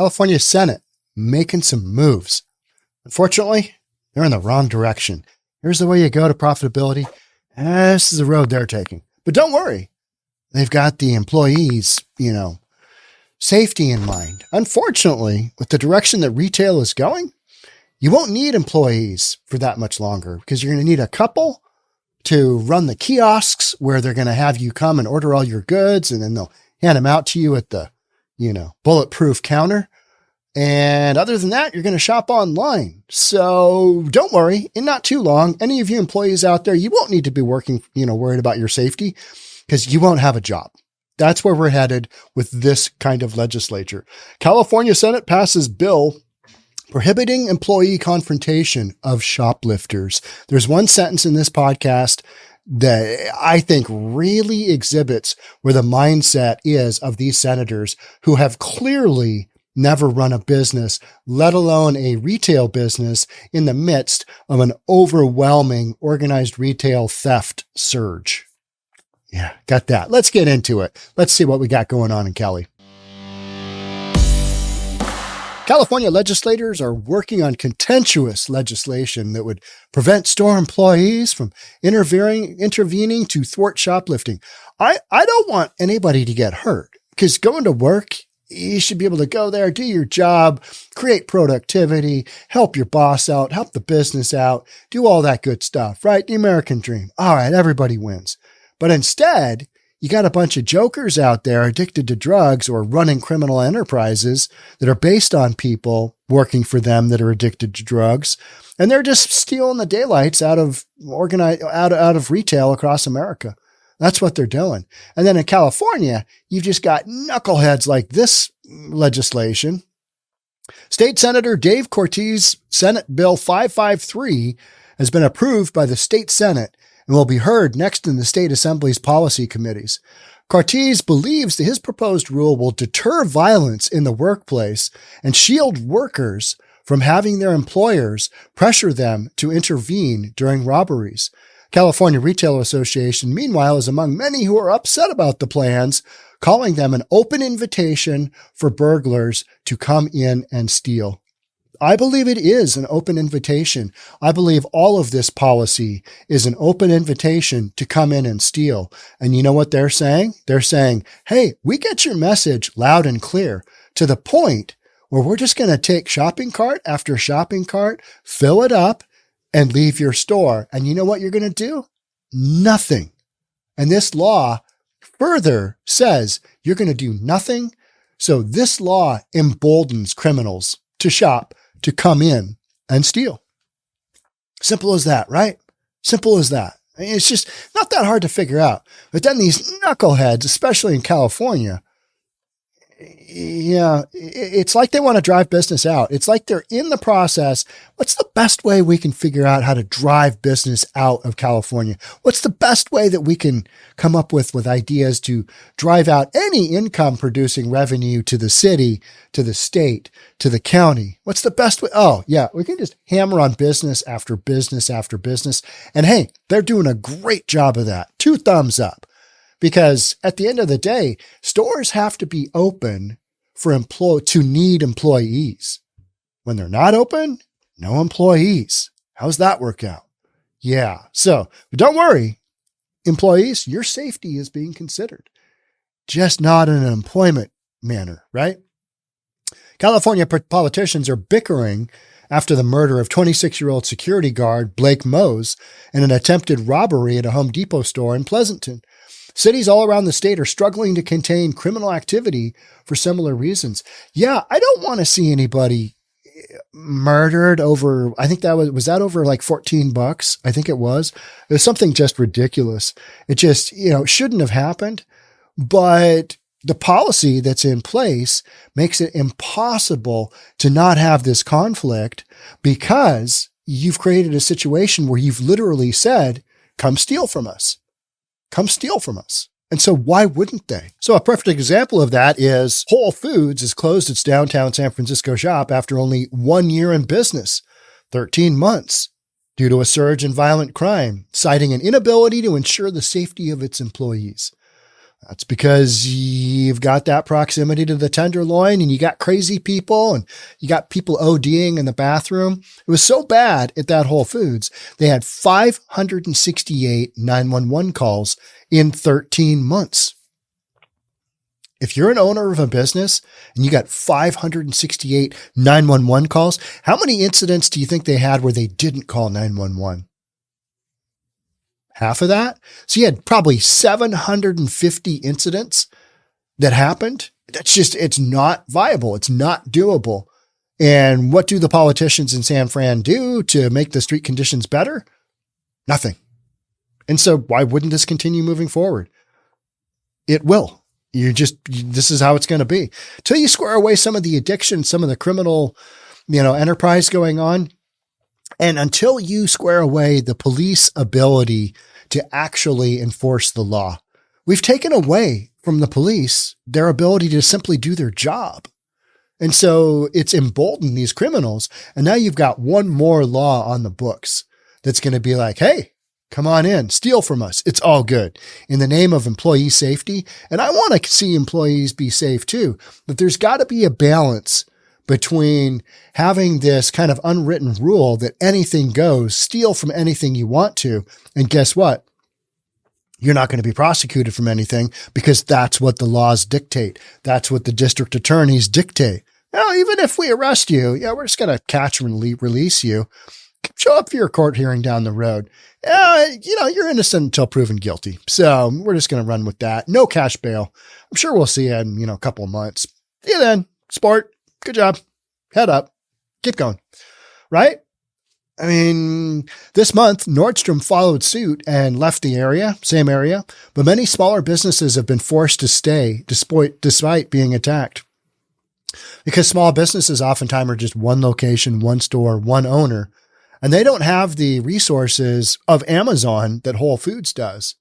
California Senate making some moves. Unfortunately, they're in the wrong direction. Here's the way you go to profitability. This is the road they're taking. But don't worry. They've got the employees, safety in mind. Unfortunately, with the direction that retail is going, you won't need employees for that much longer because you're going to need a couple to run the kiosks where they're going to have you come and order all your goods, and then they'll hand them out to you at the, bulletproof counter. And other than that, you're going to shop online. So don't worry, in not too long, any of you employees out there, you won't need to be working, worried about your safety because you won't have a job. That's where we're headed with this kind of legislature. California Senate passes bill prohibiting employee confrontation of shoplifters. There's one sentence in this podcast that I think really exhibits where the mindset is of these senators who have clearly never run a business, let alone a retail business, in the midst of an overwhelming organized retail theft surge. Yeah, got that. Let's get into it. Let's see what we got going on in Cali. California legislators are working on contentious legislation that would prevent store employees from intervening to thwart shoplifting. I don't want anybody to get hurt because going to work, you should be able to go there, do your job, create productivity, help your boss out, help the business out, do all that good stuff, right? The American dream. All right, everybody wins. But instead, you got a bunch of jokers out there addicted to drugs or running criminal enterprises that are based on people working for them that are addicted to drugs. And they're just stealing the daylights out of retail across America. That's what they're doing. And then in California, you've just got knuckleheads like this legislation. State Senator Dave Cortez' Senate Bill 553 has been approved by the state Senate and will be heard next in the state assembly's policy committees. Cortez believes that his proposed rule will deter violence in the workplace and shield workers from having their employers pressure them to intervene during robberies. California Retail Association, meanwhile, is among many who are upset about the plans, calling them an open invitation for burglars to come in and steal. I believe it is an open invitation. I believe all of this policy is an open invitation to come in and steal. And you know what they're saying? They're saying, hey, we get your message loud and clear to the point where we're just going to take shopping cart after shopping cart, fill it up, and leave your store. And you know what you're going to do? Nothing. And this law further says you're going to do nothing. So this law emboldens criminals to shop, to come in and steal. Simple as that, right? Simple as that. I mean, it's just not that hard to figure out. But then these knuckleheads, especially in California, yeah, it's like they want to drive business out. It's like they're in the process. What's the best way we can figure out how to drive business out of California? What's the best way that we can come up with ideas to drive out any income producing revenue to the city, to the state, to the county? What's the best way? Oh, yeah, we can just hammer on business after business after business. And hey, they're doing a great job of that. 2 thumbs up. Because at the end of the day, stores have to be open to need employees. When they're not open, no employees. How's that work out? Yeah. So don't worry, employees, your safety is being considered, just not in an employment manner, right? California politicians are bickering after the murder of 26-year-old security guard Blake Mose in an attempted robbery at a Home Depot store in Pleasanton. Cities all around the state are struggling to contain criminal activity for similar reasons. Yeah, I don't want to see anybody murdered over, I think was that over like $14? I think it was. It was something just ridiculous. It just, shouldn't have happened. But the policy that's in place makes it impossible to not have this conflict because you've created a situation where you've literally said, come steal from us. Come steal from us. And so why wouldn't they? So a perfect example of that is Whole Foods has closed its downtown San Francisco shop after only 1 year in business, 13 months, due to a surge in violent crime, citing an inability to ensure the safety of its employees. That's because you've got that proximity to the tenderloin and you got crazy people and you got people ODing in the bathroom. It was so bad at that Whole Foods. They had 568 911 calls in 13 months. If you're an owner of a business and you got 568 911 calls, how many incidents do you think they had where they didn't call 911? Half of that. So you had probably 750 incidents that happened. That's just, it's not viable. It's not doable. And what do the politicians in San Fran do to make the street conditions better? Nothing. And so why wouldn't this continue moving forward? It will. This is how it's going to be. Till you square away some of the addiction, some of the criminal, enterprise going on. And until you square away the police ability to actually enforce the law, we've taken away from the police their ability to simply do their job. And so it's emboldened these criminals. And now you've got one more law on the books that's going to be like, hey, come on in, steal from us. It's all good in the name of employee safety. And I want to see employees be safe too, but there's got to be a balance between having this kind of unwritten rule that anything goes, steal from anything you want to. And guess what? You're not going to be prosecuted from anything because that's what the laws dictate. That's what the district attorneys dictate. Now, even if we arrest you, we're just going to catch and release you. Show up for your court hearing down the road. You're innocent until proven guilty. So we're just going to run with that. No cash bail. I'm sure we'll see you in, a couple of months. See you then, sport. Good job. Head up. Keep going. Right? I mean, this month, Nordstrom followed suit and left the area, same area, but many smaller businesses have been forced to stay despite being attacked. Because small businesses oftentimes are just one location, one store, one owner, and they don't have the resources of Amazon that Whole Foods does.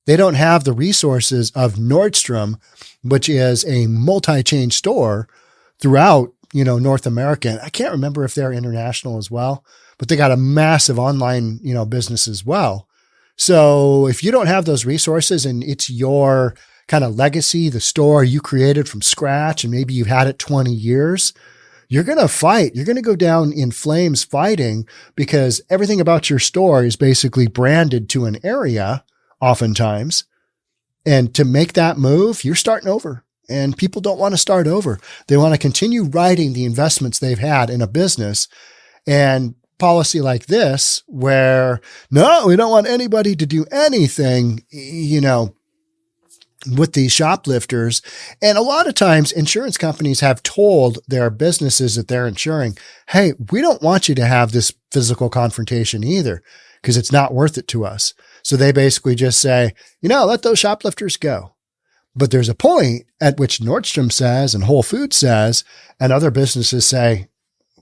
They don't have the resources of Nordstrom, which is a multi-chain store throughout, North America. And I can't remember if they're international as well, but they got a massive online, business as well. So if you don't have those resources and it's your kind of legacy, the store you created from scratch, and maybe you've had it 20 years, you're going to fight. You're going to go down in flames fighting because everything about your store is basically branded to an area oftentimes. And to make that move, you're starting over. And people don't want to start over. They want to continue riding the investments they've had in a business. And policy like this, where no, we don't want anybody to do anything, with these shoplifters. And a lot of times insurance companies have told their businesses that they're insuring, hey, we don't want you to have this physical confrontation either, because it's not worth it to us. So they basically just say, let those shoplifters go. But there's a point at which Nordstrom says and Whole Foods says, and other businesses say,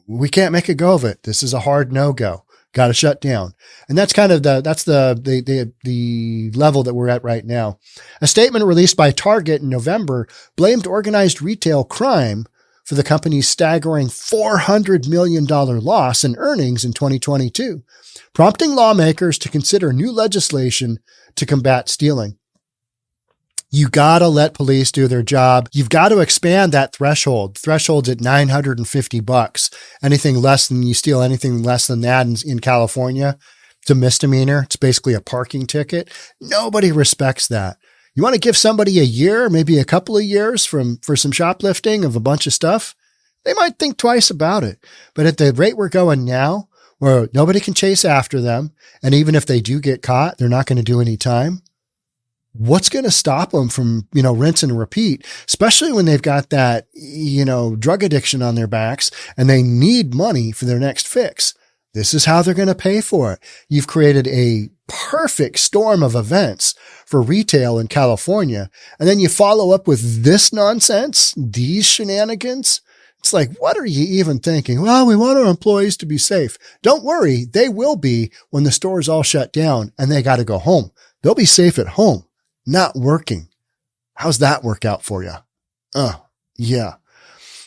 we can't make a go of it. This is a hard no-go. Got to shut down. And that's kind of the level that we're at right now. A statement released by Target in November blamed organized retail crime for the company's staggering $400 million loss in earnings in 2022, prompting lawmakers to consider new legislation to combat stealing. You got to let police do their job. You've got to expand that threshold. Threshold's at $950. Anything less than you steal anything less than that in California, it's a misdemeanor. It's basically a parking ticket. Nobody respects that. You want to give somebody a year, maybe a couple of years for some shoplifting of a bunch of stuff, they might think twice about it. But at the rate we're going now, where nobody can chase after them, and even if they do get caught, they're not going to do any time. What's going to stop them from, rinse and repeat, especially when they've got that, drug addiction on their backs and they need money for their next fix? This is how they're going to pay for it. You've created a perfect storm of events for retail in California. And then you follow up with this nonsense, these shenanigans. It's like, what are you even thinking? Well, we want our employees to be safe. Don't worry. They will be when the store's all shut down and they got to go home. They'll be safe at home. Not working. How's that work out for you? Yeah.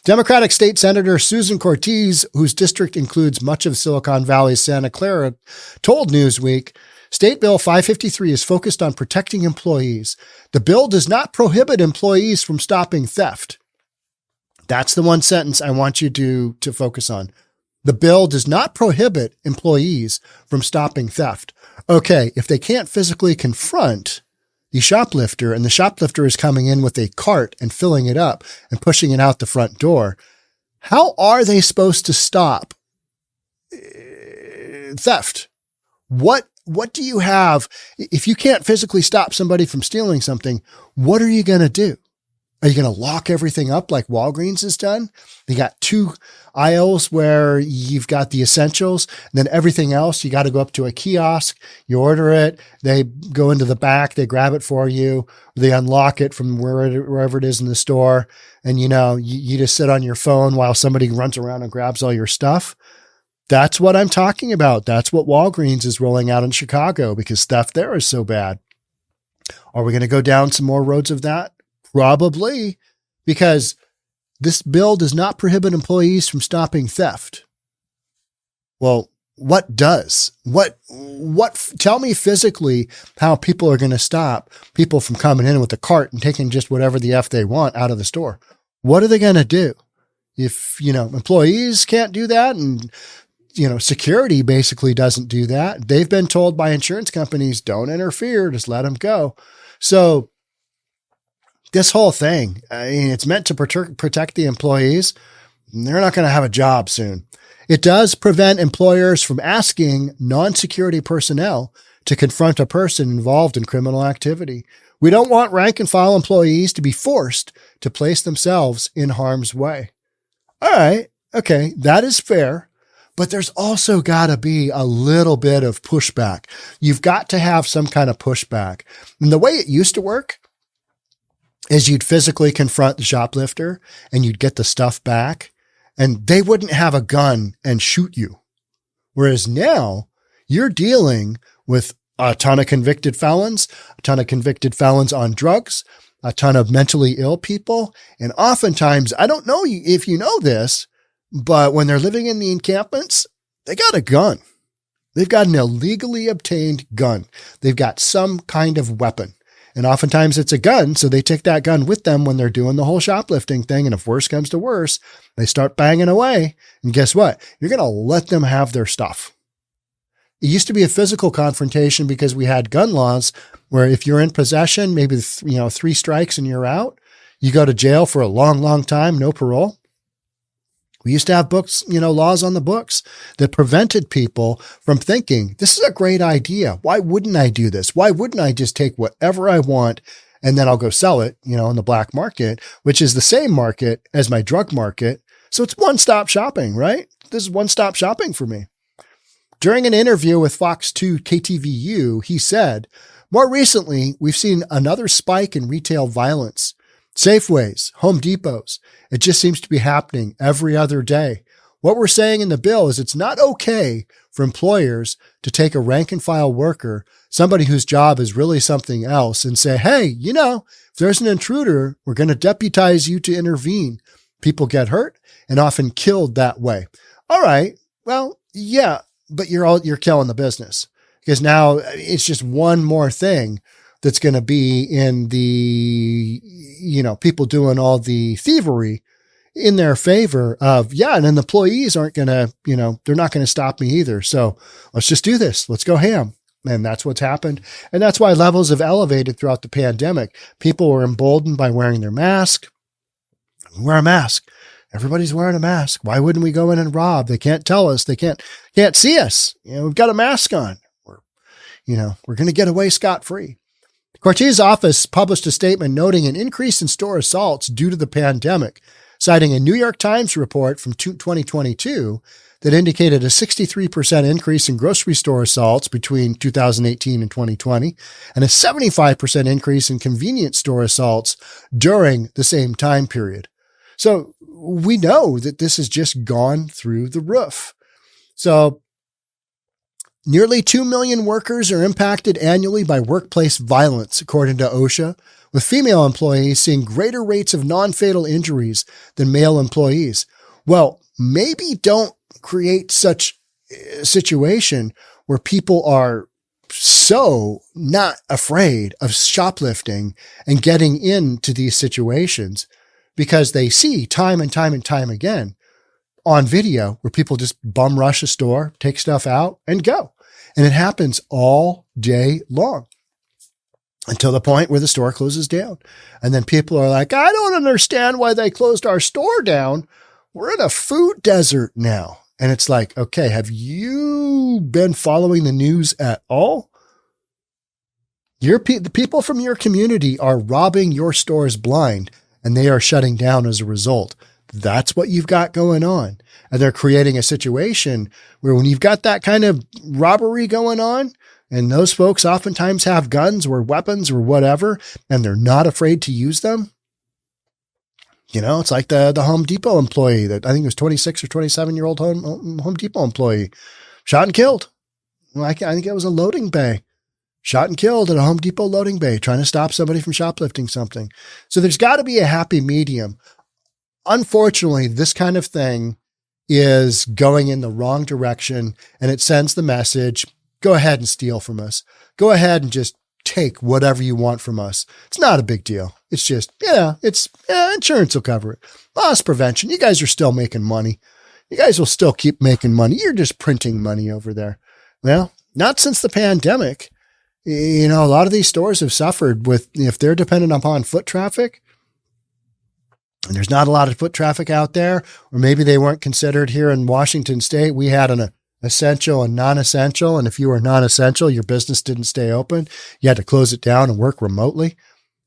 Democratic State Senator Susan Cortez, whose district includes much of Silicon Valley's Santa Clara, told Newsweek State Bill 553 is focused on protecting employees. The bill does not prohibit employees from stopping theft. That's the one sentence I want you to focus on. The bill does not prohibit employees from stopping theft. Okay, if they can't physically confront the shoplifter and the shoplifter is coming in with a cart and filling it up and pushing it out the front door, how are they supposed to stop theft? What do you have? If you can't physically stop somebody from stealing something, what are you going to do? Are you going to lock everything up like Walgreens has done? They got 2 aisles where you've got the essentials, and then everything else, you got to go up to a kiosk, you order it, they go into the back, they grab it for you, they unlock it from wherever it is in the store, and you just sit on your phone while somebody runs around and grabs all your stuff. That's what I'm talking about. That's what Walgreens is rolling out in Chicago because theft there is so bad. Are we going to go down some more roads of that? Probably, because this bill does not prohibit employees from stopping theft. Well, what does? What tell me physically how people are going to stop people from coming in with a cart and taking just whatever the F they want out of the store. What are they going to do? If, employees can't do that and, security basically doesn't do that. They've been told by insurance companies, don't interfere, just let them go. So this whole thing, it's meant to protect the employees. They're not going to have a job soon. It does prevent employers from asking non-security personnel to confront a person involved in criminal activity. We don't want rank and file employees to be forced to place themselves in harm's way. All right. Okay. That is fair. But there's also got to be a little bit of pushback. You've got to have some kind of pushback. And the way it used to work is you'd physically confront the shoplifter and you'd get the stuff back and they wouldn't have a gun and shoot you. Whereas now you're dealing with a ton of convicted felons on drugs, a ton of mentally ill people. And oftentimes, I don't know if you know this, but when they're living in the encampments, they got a gun. They've got an illegally obtained gun. They've got some kind of weapon. And oftentimes it's a gun, so they take that gun with them when they're doing the whole shoplifting thing. And if worse comes to worse, they start banging away. And guess what? You're going to let them have their stuff. It used to be a physical confrontation because we had gun laws where if you're in possession, maybe 3 strikes and you're out, you go to jail for a long, long time, no parole. We used to have books, laws on the books that prevented people from thinking, this is a great idea. Why wouldn't I do this? Why wouldn't I just take whatever I want and then I'll go sell it, in the black market, which is the same market as my drug market. So it's one-stop shopping, right? This is one-stop shopping for me. During an interview with Fox 2 KTVU, he said, more recently, we've seen another spike in retail violence. Safeways, Home Depots. It just seems to be happening every other day. What we're saying in the bill is it's not okay for employers to take a rank and file worker, somebody whose job is really something else, and say, hey, if there's an intruder, we're going to deputize you to intervene. People get hurt and often killed that way. All right. Well, yeah, but you're killing the business because now it's just one more thing that's going to be in the, people doing all the thievery in their favor of, and then the employees aren't going to, they're not going to stop me either. So let's just do this. Let's go ham. And that's what's happened. And that's why levels have elevated throughout the pandemic. People were emboldened by wearing their mask. Wear a mask. Everybody's wearing a mask. Why wouldn't we go in and rob? They can't tell us. They can't see us. We've got a mask on. We're going to get away scot-free. Cortez' office published a statement noting an increase in store assaults due to the pandemic, citing a New York Times report from 2022 that indicated a 63% increase in grocery store assaults between 2018 and 2020, and a 75% increase in convenience store assaults during the same time period. So we know that this has just gone through the roof. So nearly 2 million workers are impacted annually by workplace violence, according to OSHA, with female employees seeing greater rates of non-fatal injuries than male employees. Well, maybe don't create such a situation where people are so not afraid of shoplifting and getting into these situations because they see time and time and time again on video where people just bum rush a store, take stuff out and go. And it happens all day long until the point where the store closes down. And then people are like, I don't understand why they closed our store down. We're in a food desert now. And it's like, okay, have you been following the news at all? The people from your community are robbing your stores blind, and they are shutting down as a result. That's what you've got going on. And they're creating a situation where when you've got that kind of robbery going on, and those folks oftentimes have guns or weapons or whatever, and they're not afraid to use them. You know, it's like the Home Depot employee that I think was 26 or 27-year-old Home Depot employee shot and killed. Well, I think it was a loading bay. Shot and killed at a Home Depot loading bay, trying to stop somebody from shoplifting something. So there's got to be a happy medium. Unfortunately, this kind of thing is going in the wrong direction, and it sends the message, go ahead and steal from us. Go ahead and just take whatever you want from us. It's not a big deal. It's just, insurance will cover it. Loss prevention. You guys are still making money. You guys will still keep making money. You're just printing money over there. Well, not since the pandemic. You know, a lot of these stores have suffered with, if they're dependent upon foot traffic, and there's not a lot of foot traffic out there, or maybe they weren't considered here in Washington State. We had an essential and non-essential. And if you were non-essential, your business didn't stay open. You had to close it down and work remotely.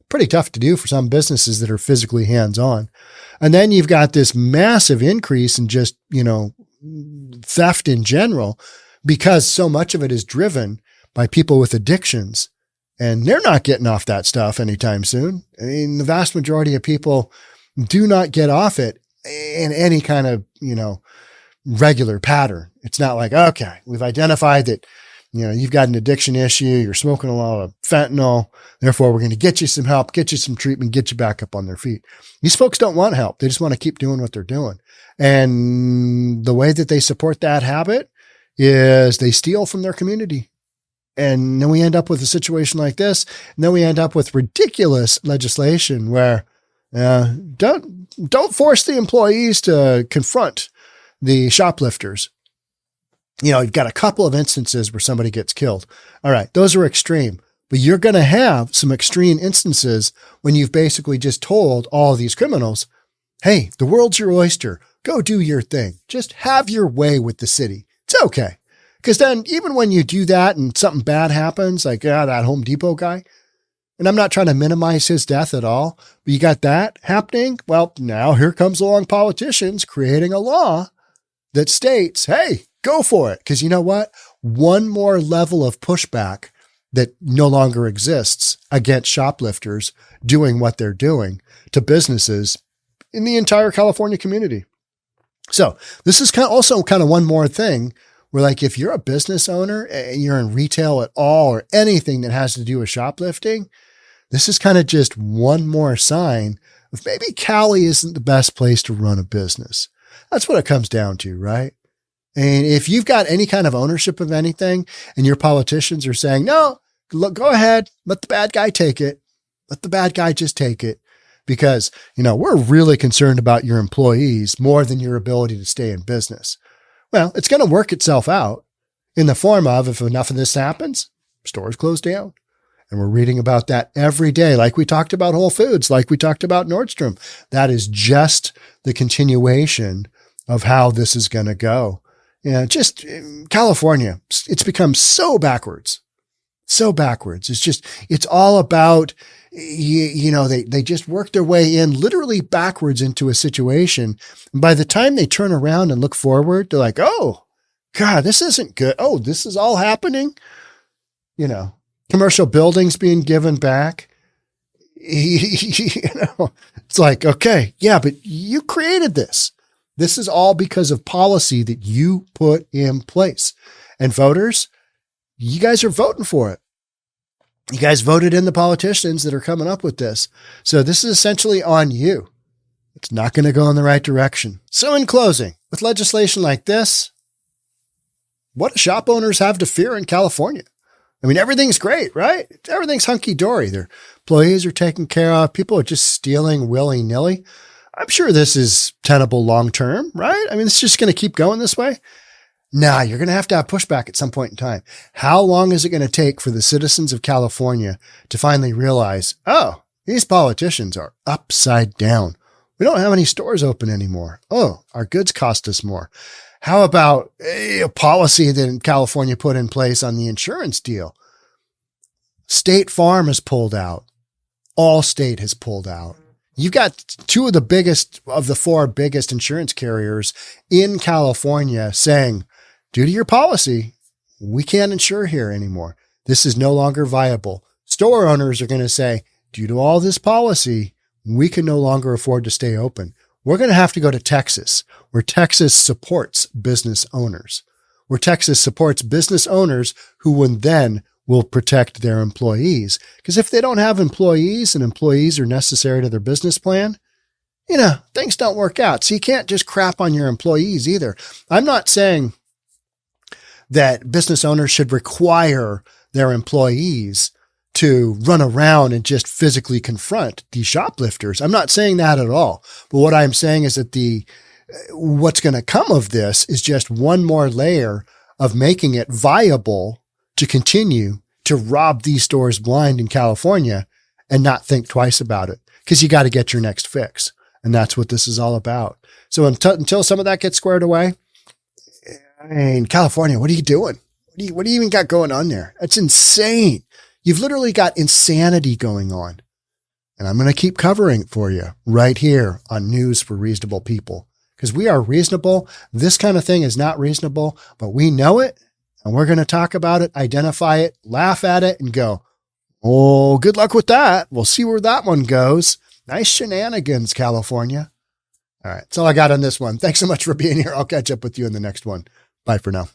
Pretty tough to do for some businesses that are physically hands-on. And then you've got this massive increase in just, theft in general, because so much of it is driven by people with addictions, and they're not getting off that stuff anytime soon. I mean, the vast majority of people do not get off it in any kind of, regular pattern. It's not like, okay, we've identified that, you've got an addiction issue. You're smoking a lot of fentanyl. Therefore, we're going to get you some help, get you some treatment, get you back up on their feet. These folks don't want help. They just want to keep doing what they're doing. And the way that they support that habit is they steal from their community. And then we end up with a situation like this. And then we end up with ridiculous legislation where don't force the employees to confront the shoplifters. You've got a couple of instances where somebody gets killed. All right. Those are extreme, but you're going to have some extreme instances when you've basically just told all of these criminals, hey, the world's your oyster. Go do your thing. Just have your way with the city. It's okay. Because then even when you do that and something bad happens, like that Home Depot guy, and I'm not trying to minimize his death at all, but you got that happening. Well, now here comes along politicians creating a law that states, hey, go for it. Because you know what? One more level of pushback that no longer exists against shoplifters doing what they're doing to businesses in the entire California community. So this is also one more thing where, like, if you're a business owner and you're in retail at all or anything that has to do with shoplifting, this is kind of just one more sign of maybe Cali isn't the best place to run a business. That's what it comes down to, right? And if you've got any kind of ownership of anything and your politicians are saying, no, look, go ahead, let the bad guy take it. Let the bad guy just take it. Because, we're really concerned about your employees more than your ability to stay in business. Well, it's going to work itself out in the form of, if enough of this happens, stores close down. And we're reading about that every day. Like we talked about Whole Foods, like we talked about Nordstrom. That is just the continuation of how this is going to go. Just California, it's become so backwards. So backwards. It's all about, they just work their way in literally backwards into a situation. And by the time they turn around and look forward, they're like, oh, God, this isn't good. Oh, this is all happening. Commercial buildings being given back. It's like, okay, yeah, but you created this. This is all because of policy that you put in place. And voters, you guys are voting for it. You guys voted in the politicians that are coming up with this. So this is essentially on you. It's not going to go in the right direction. So in closing, with legislation like this, what do shop owners have to fear in California? I mean, everything's great, right? Everything's hunky-dory. Their employees are taken care of. People are just stealing willy-nilly. I'm sure this is tenable long-term, right? I mean, it's just going to keep going this way. Nah, you're going to have pushback at some point in time. How long is it going to take for the citizens of California to finally realize, oh, these politicians are upside down. We don't have any stores open anymore. Oh, our goods cost us more. How about a policy that California put in place on the insurance deal? State Farm has pulled out. Allstate has pulled out. You've got two of the four biggest insurance carriers in California saying, due to your policy, we can't insure here anymore. This is no longer viable. Store owners are going to say, due to all this policy, we can no longer afford to stay open. We're going to have to go to Texas, where Texas supports business owners, where Texas supports business owners who will protect their employees. Because if they don't have employees and employees are necessary to their business plan, things don't work out. So you can't just crap on your employees either. I'm not saying that business owners should require their employees to run around and just physically confront these shoplifters. I'm not saying that at all. But what I'm saying is that what's going to come of this is just one more layer of making it viable to continue to rob these stores blind in California and not think twice about it, because you got to get your next fix. And that's what this is all about. So until some of that gets squared away, I mean, California, what are you doing? What do you even got going on there? That's insane. You've literally got insanity going on. And I'm going to keep covering it for you right here on News for Reasonable People, because we are reasonable. This kind of thing is not reasonable, but we know it. And we're going to talk about it, identify it, laugh at it, and go, oh, good luck with that. We'll see where that one goes. Nice shenanigans, California. All right. That's all I got on this one. Thanks so much for being here. I'll catch up with you in the next one. Bye for now.